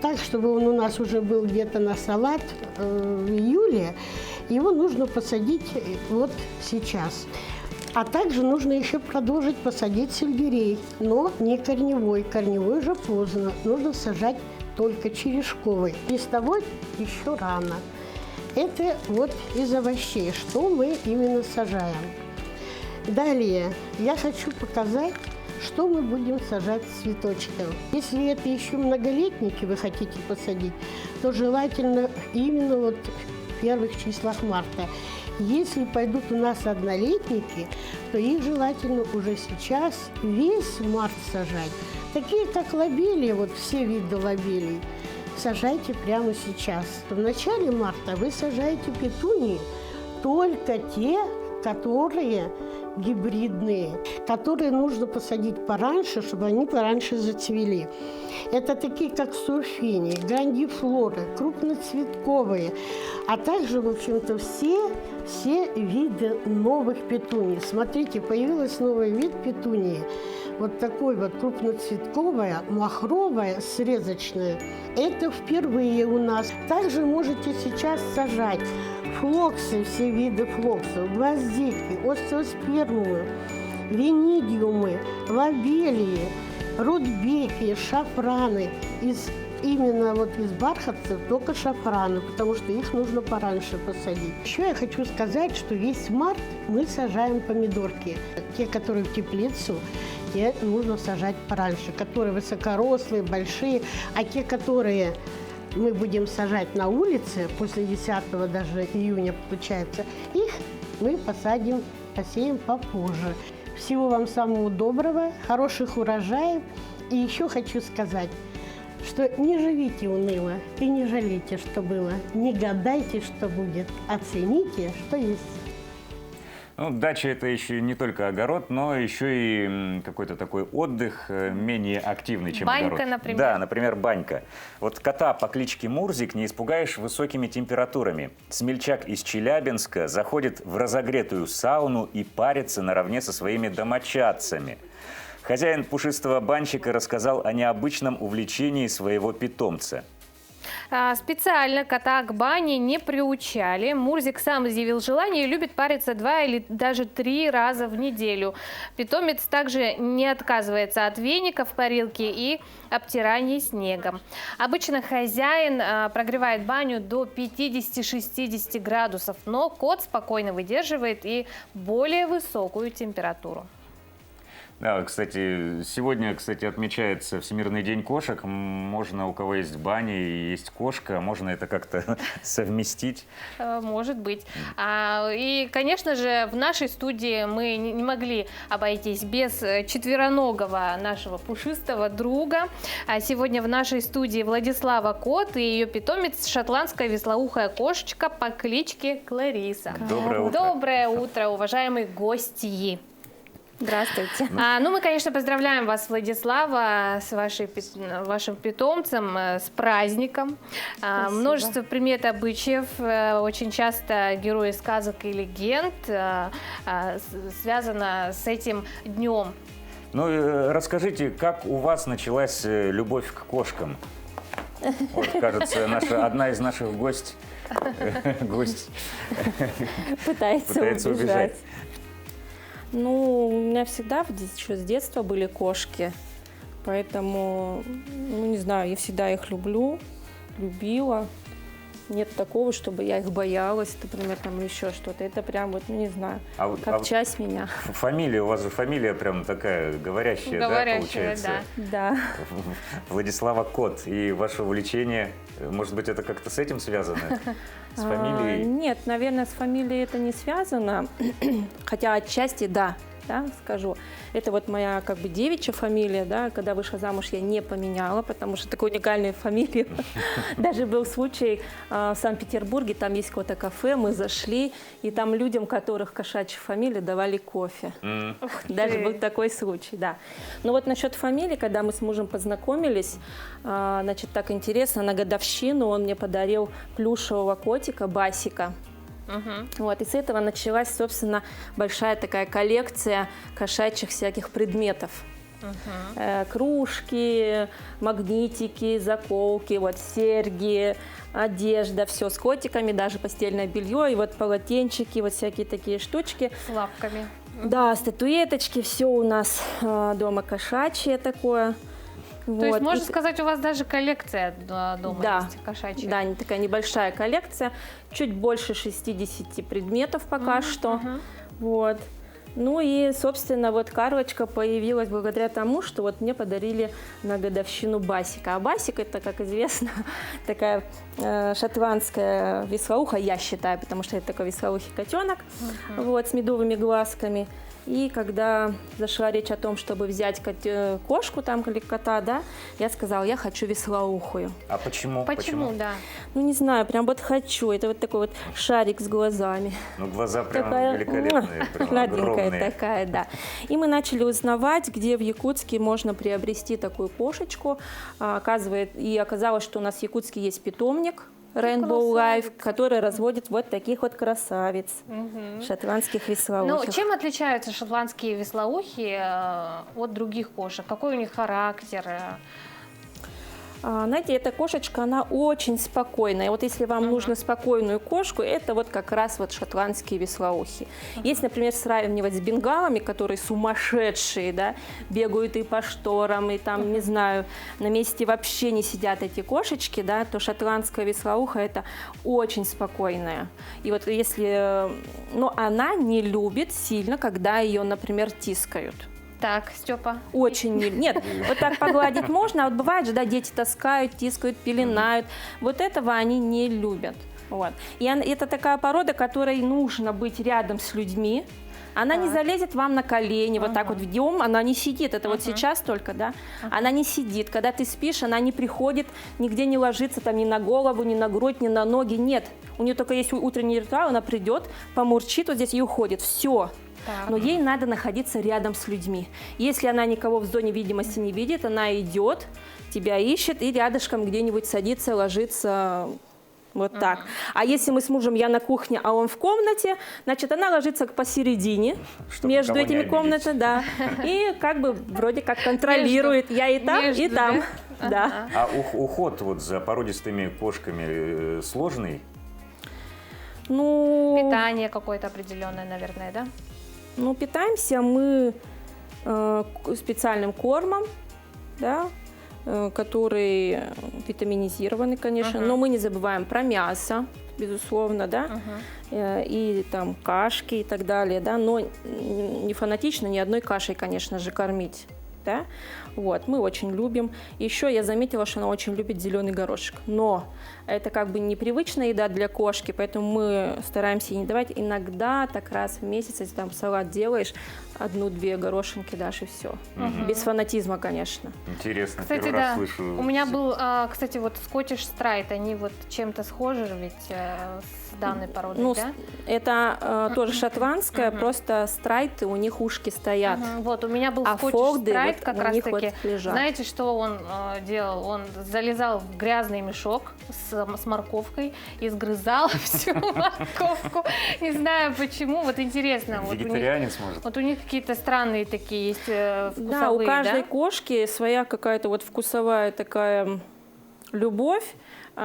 так, чтобы он у нас уже был где-то на салат в июле. Его нужно посадить вот сейчас. А также нужно еще продолжить посадить сельдерей, но не корневой. Корневой уже поздно. Нужно сажать только черешковый. Листовой еще рано. Это вот из овощей, что мы именно сажаем. Далее я хочу показать, что мы будем сажать с цветочком. Если это еще многолетники вы хотите посадить, то желательно именно вот в первых числах марта. Если пойдут у нас однолетники, то их желательно уже сейчас весь март сажать. Такие, как лобелии, вот все виды лобелий, сажайте прямо сейчас. В начале марта вы сажаете петунии, только те, которые гибридные, которые нужно посадить пораньше, чтобы они пораньше зацвели. Это такие, как сурфини, грандифлоры, крупноцветковые, а также, в общем-то, все виды новых петуний. Смотрите, появился новый вид петунии. Вот такой вот крупноцветковая, махровая, срезочная. Это впервые у нас. Также можете сейчас сажать флоксы, все виды флоксов, гвоздики, остеоспермумы, винидиумы, лобелии, рудбеки, шафраны. Именно вот из бархатцев только шафраны, потому что их нужно пораньше посадить. Еще я хочу сказать, что весь март мы сажаем помидорки. Те, которые в теплицу, те нужно сажать пораньше, которые высокорослые, большие, а те, которые мы будем сажать на улице, после 10 даже июня получается, их мы посеем попозже. Всего вам самого доброго, хороших урожаев. И еще хочу сказать, что не живите уныло и не жалейте, что было. Не гадайте, что будет, а цените, что есть. Ну, дача – это еще не только огород, но еще и какой-то такой отдых менее активный, чем банька, огород. Например. Да, например, банька. Вот кота по кличке Мурзик не испугаешь высокими температурами. Смельчак из Челябинска заходит в разогретую сауну и парится наравне со своими домочадцами. Хозяин пушистого банщика рассказал о необычном увлечении своего питомца. Специально кота к бане не приучали. Мурзик сам изъявил желание и любит париться 2 или даже 3 раза в неделю. Питомец также не отказывается от веника в парилке и обтирания снегом. Обычно хозяин прогревает баню до 50-60 градусов, но кот спокойно выдерживает и более высокую температуру. Да, кстати, сегодня, отмечается Всемирный день кошек. Можно, у кого есть баня и есть кошка, можно это как-то совместить. Может быть. И, конечно же, в нашей студии мы не могли обойтись без четвероногого нашего пушистого друга. Сегодня в нашей студии Владислава Кот и ее питомец шотландская вислоухая кошечка по кличке Клариса. Доброе утро. Доброе утро, уважаемые гости. Здравствуйте. Мы, конечно, поздравляем вас, Владислава, с вашим питомцем, с праздником. Множество примет обычаев, очень часто герои сказок и легенд связано с этим днем. Ну, расскажите, как у вас началась любовь к кошкам? Вот, кажется, одна из наших гость пытается убежать. Ну, у меня всегда еще с детства были кошки, поэтому, не знаю, я всегда их любила. Нет такого, чтобы я их боялась, например, там еще что-то. Это прям не знаю, часть меня. Фамилия, у вас же фамилия прям такая говорящая, да, получается? Да. Владислава Кот. И ваше увлечение, может быть, это как-то с этим связано? С фамилией? Нет, наверное, с фамилией это не связано, хотя отчасти да, скажу. Это вот моя девичья фамилия, да, когда вышла замуж, я не поменяла, потому что такая уникальная фамилия. Даже был случай в Санкт-Петербурге, там есть какое-то кафе, мы зашли, и там людям, у которых кошачья фамилия, давали кофе. Даже был такой случай, да. Но вот насчет фамилии, когда мы с мужем познакомились, значит, так интересно, на годовщину он мне подарил плюшевого котика Басика. Вот, и с этого началась, собственно, большая такая коллекция кошачьих всяких предметов. Кружки, магнитики, заколки, вот, серьги, одежда, все с котиками, даже постельное белье, и вот полотенчики, вот всякие такие штучки. С лапками. Да, статуэточки, все у нас дома кошачье такое. То есть, можно сказать, у вас даже коллекция дома есть кошачья? Да, такая небольшая коллекция, чуть больше 60 предметов пока что. Вот. Ну и, собственно, вот Карлочка появилась благодаря тому, что вот мне подарили на годовщину Басика. А Басик — это, как известно, такая шотландская вислоуха, я считаю, потому что это такой вислоухий котенок, вот, с медовыми глазками. И когда зашла речь о том, чтобы взять кошку там или кота, да, я сказала, я хочу вислоухую. А почему? Почему, да? Ну, не знаю, прям вот хочу. Это вот такой вот шарик с глазами. Ну, глаза прям великолепные, прям сладенькая огромные. такая, да. И мы начали узнавать, где в Якутске можно приобрести такую кошечку. Оказалось, что у нас в Якутске есть питомник Rainbow Life, который разводит вот таких вот красавиц, шотландских вислоухих. Ну, чем отличаются шотландские вислоухи от других кошек? Какой у них характер? Знаете, эта кошечка, она очень спокойная. Вот если вам нужно спокойную кошку, это вот как раз вот шотландские вислоухи. Если, например, сравнивать с бенгалами, которые сумасшедшие, да, бегают и по шторам, и там, не знаю, на месте вообще не сидят эти кошечки, да, то шотландская вислоуха — это очень спокойная. И вот если... Но она не любит сильно, когда ее, например, тискают. Так, Степа. Очень не... Нет, вот так погладить можно, а вот бывает же, да, дети таскают, тискают, пеленают. Вот этого они не любят. Вот. И это такая порода, которой нужно быть рядом с людьми. Она не залезет вам на колени, вот так вот в дом, она не сидит, это вот сейчас только, да, она не сидит. Когда ты спишь, она не приходит, нигде не ложится, там, ни на голову, ни на грудь, ни на ноги, нет. У нее только есть утренний ритуал, она придет, помурчит вот здесь и уходит, все. Но ей надо находиться рядом с людьми. Если она никого в зоне видимости не видит, она идет, тебя ищет и рядышком где-нибудь садится, ложится вот так. А если мы с мужем, я на кухне, а он в комнате, значит, она ложится посередине, между этими комнатами, да, и как бы вроде как контролирует. Я и там, и там. Да. А уход вот за породистыми кошками сложный? Ну... Питание какое-то определенное, наверное, да? Ну, питаемся мы специальным кормом, да, который витаминизированный, конечно, но мы не забываем про мясо, безусловно, да, и там кашки и так далее, да, но не фанатично ни одной кашей, конечно же, кормить. Да? Вот, мы очень любим. Еще я заметила, что она очень любит зеленый горошек. Но это как бы непривычная еда для кошки, поэтому мы стараемся ей не давать. Иногда так раз в месяц, если там салат делаешь, 1-2 горошинки дашь и все. Без фанатизма, конечно. Интересно, кстати, первый раз слышу. У меня был, кстати, вот Scottish Straight, они вот чем-то схожи ведь с данной породой, ну, да? Это тоже шотландская, просто страйты, у них ушки стоят. Вот, у меня был Scottish фолды Straight вот как у раз них таки. вот лежат. Знаете, что он делал? Он залезал в грязный мешок с морковкой и сгрызал всю морковку. Не знаю почему, вот интересно. Вегетарианец может? Вот у них какие-то странные такие есть вкусовые, да? У каждой кошки своя какая-то вот вкусовая такая любовь.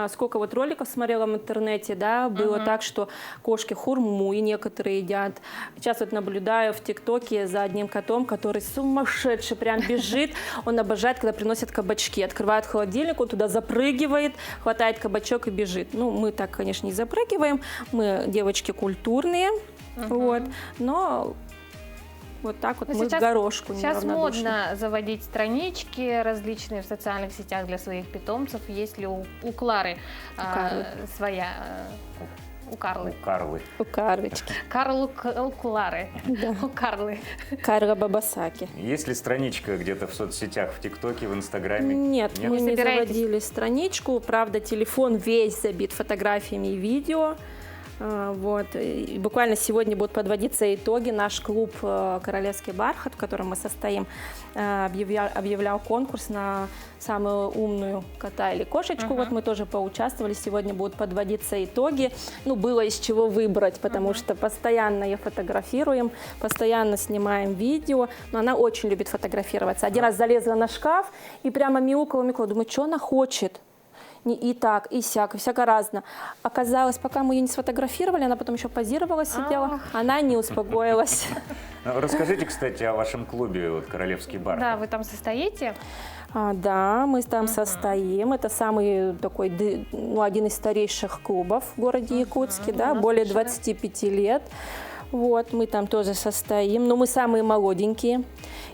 Сколько вот роликов смотрела в интернете, да, было так, что кошки хурму и некоторые едят. Сейчас вот наблюдаю в ТикТоке за одним котом, который сумасшедший, прям бежит. Он обожает, когда приносят кабачки. Открывает холодильник, он туда запрыгивает, хватает кабачок и бежит. Ну, мы так, конечно, не запрыгиваем. Мы девочки культурные, вот, но... Вот так вот мы к горошку Сейчас модно заводить странички различные в социальных сетях для своих питомцев. Есть ли у Клары своя... У Карлы. У Карлочки. У Клары. Да. У Карлы. Карла Бабасаки. Есть ли страничка где-то в соцсетях, в ТикТоке, в Инстаграме? Нет, мы не заводили страничку. Правда, телефон весь забит фотографиями и видео. Вот. И буквально сегодня будут подводиться итоги. Наш клуб «Королевский бархат», в котором мы состоим, объявлял конкурс на самую умную кота или кошечку. Вот мы тоже поучаствовали. Сегодня будут подводиться итоги. Ну, было из чего выбрать, потому что постоянно ее фотографируем, постоянно снимаем видео. Но она очень любит фотографироваться. Один раз залезла на шкаф и прямо мяукала. Думаю, что она хочет? И так, и сяк, и всяко разно. Оказалось, пока мы ее не сфотографировали, она потом еще позировала, сидела, она не успокоилась. Расскажите, кстати, о вашем клубе вот, «Королевский бархат». Да, вы там состоите? Да, мы там состоим. Это самый такой, один из старейших клубов в городе Якутске, да, более 25 лет. Вот, мы там тоже состоим, но мы самые молоденькие.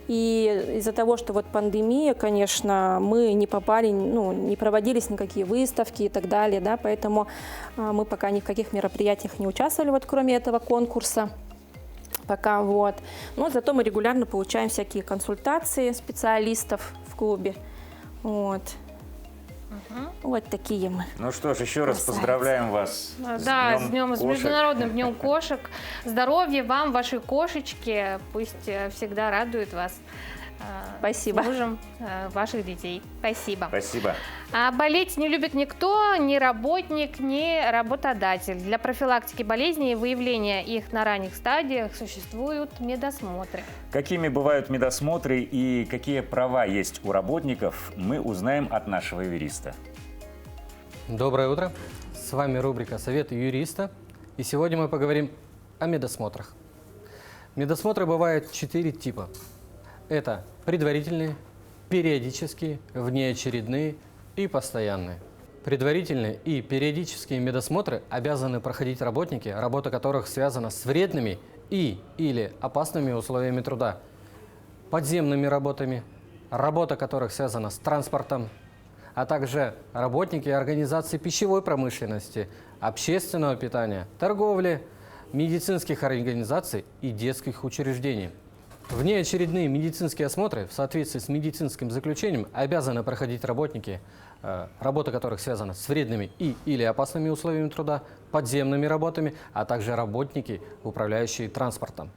И из-за того, что вот пандемия, конечно, мы не попали, ну, не проводились никакие выставки и так далее, да, поэтому мы пока ни в каких мероприятиях не участвовали, вот кроме этого конкурса. Пока вот. Но зато мы регулярно получаем всякие консультации специалистов в клубе. Вот. Вот такие мы. Ну что ж, еще раз поздравляем вас с Международным днем кошек. Здоровья вам, вашей кошечке. Пусть всегда радует вас. Спасибо. Мужем ваших детей. Спасибо. Спасибо. А болеть не любит никто, ни работник, ни работодатель. Для профилактики болезней и выявления их на ранних стадиях существуют медосмотры. Какими бывают медосмотры и какие права есть у работников, мы узнаем от нашего юриста. Доброе утро. С вами рубрика «Советы юриста». И сегодня мы поговорим о медосмотрах. Медосмотры бывают 4 типа. Это предварительные, периодические, внеочередные и постоянные. Предварительные и периодические медосмотры обязаны проходить работники, работа которых связана с вредными или опасными условиями труда, подземными работами, работа которых связана с транспортом, а также работники организаций пищевой промышленности, общественного питания, торговли, медицинских организаций и детских учреждений. Внеочередные медицинские осмотры в соответствии с медицинским заключением обязаны проходить работники, работа которых связана с вредными или опасными условиями труда, подземными работами, а также работники, управляющие транспортом.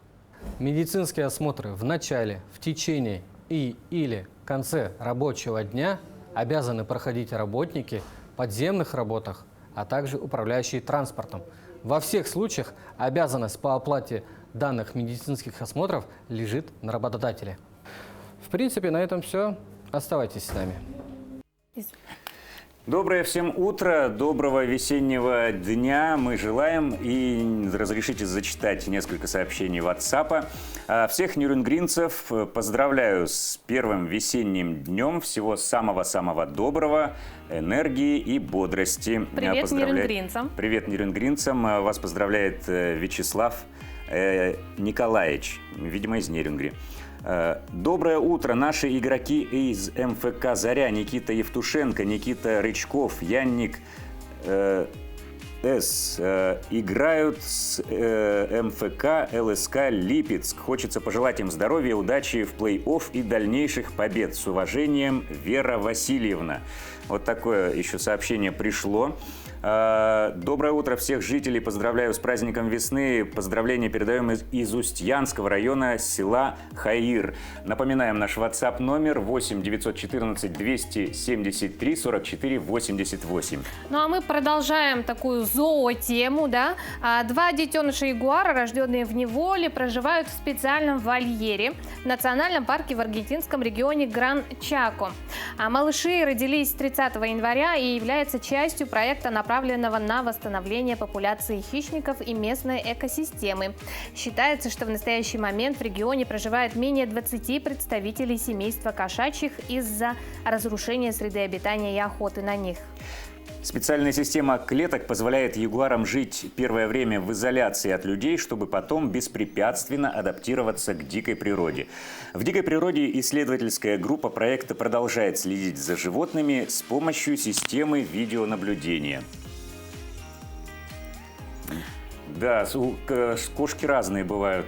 Медицинские осмотры в начале, в течение или конце рабочего дня обязаны проходить работники в подземных работах, а также управляющие транспортом. Во всех случаях обязанность по оплате данных медицинских осмотров лежит на работодателе. В принципе, на этом все. Оставайтесь с нами. Доброе всем утро, доброго весеннего дня мы желаем. И разрешите зачитать несколько сообщений WhatsApp. Всех нюрнбергцев поздравляю с первым весенним днем. Всего самого-самого доброго, энергии и бодрости. Привет нюрнбергцам. Привет нюрнбергцам. Вас поздравляет Вячеслав Николаевич, видимо, из Нерюнгри. Доброе утро, наши игроки из МФК «Заря», Никита Евтушенко, Никита Рычков, Янник играют с МФК ЛСК Липецк. Хочется пожелать им здоровья, удачи в плей-офф и дальнейших побед. С уважением, Вера Васильевна. Вот такое еще сообщение пришло. Доброе утро всех жителей. Поздравляю с праздником весны. Поздравления передаем из Устьянского района села Хаир. Напоминаем наш WhatsApp номер 8 914 273 44 88. Ну а мы продолжаем такую зоотему, да? Два детеныша ягуара, рожденные в неволе, проживают в специальном вольере в национальном парке в аргентинском регионе Гран-Чако. Малыши родились 30 января и являются частью проекта, направленного на восстановление популяции хищников и местной экосистемы. Считается, что в настоящий момент в регионе проживает менее 20 представителей семейства кошачьих из-за разрушения среды обитания и охоты на них. Специальная система клеток позволяет ягуарам жить первое время в изоляции от людей, чтобы потом беспрепятственно адаптироваться к дикой природе. В дикой природе исследовательская группа проекта продолжает следить за животными с помощью системы видеонаблюдения. Да, кошки разные бывают.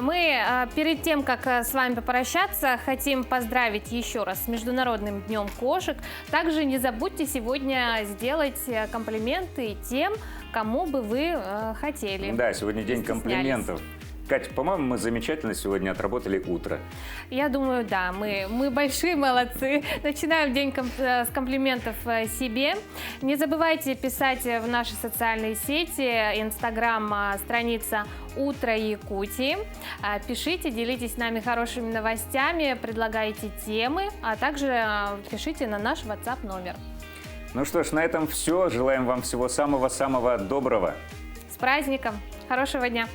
Мы перед тем, как с вами попрощаться, хотим поздравить еще раз с Международным днем кошек. Также не забудьте сегодня сделать комплименты тем, кому бы вы хотели. Да, сегодня день комплиментов. Катя, по-моему, мы замечательно сегодня отработали утро. Я думаю, да, мы большие молодцы. Начинаем день с комплиментов себе. Не забывайте писать в наши социальные сети, Инстаграм, страница «Утро Якутии». Пишите, делитесь с нами хорошими новостями, предлагайте темы, а также пишите на наш WhatsApp номер. Ну что ж, на этом все. Желаем вам всего самого-самого доброго. С праздником! Хорошего дня!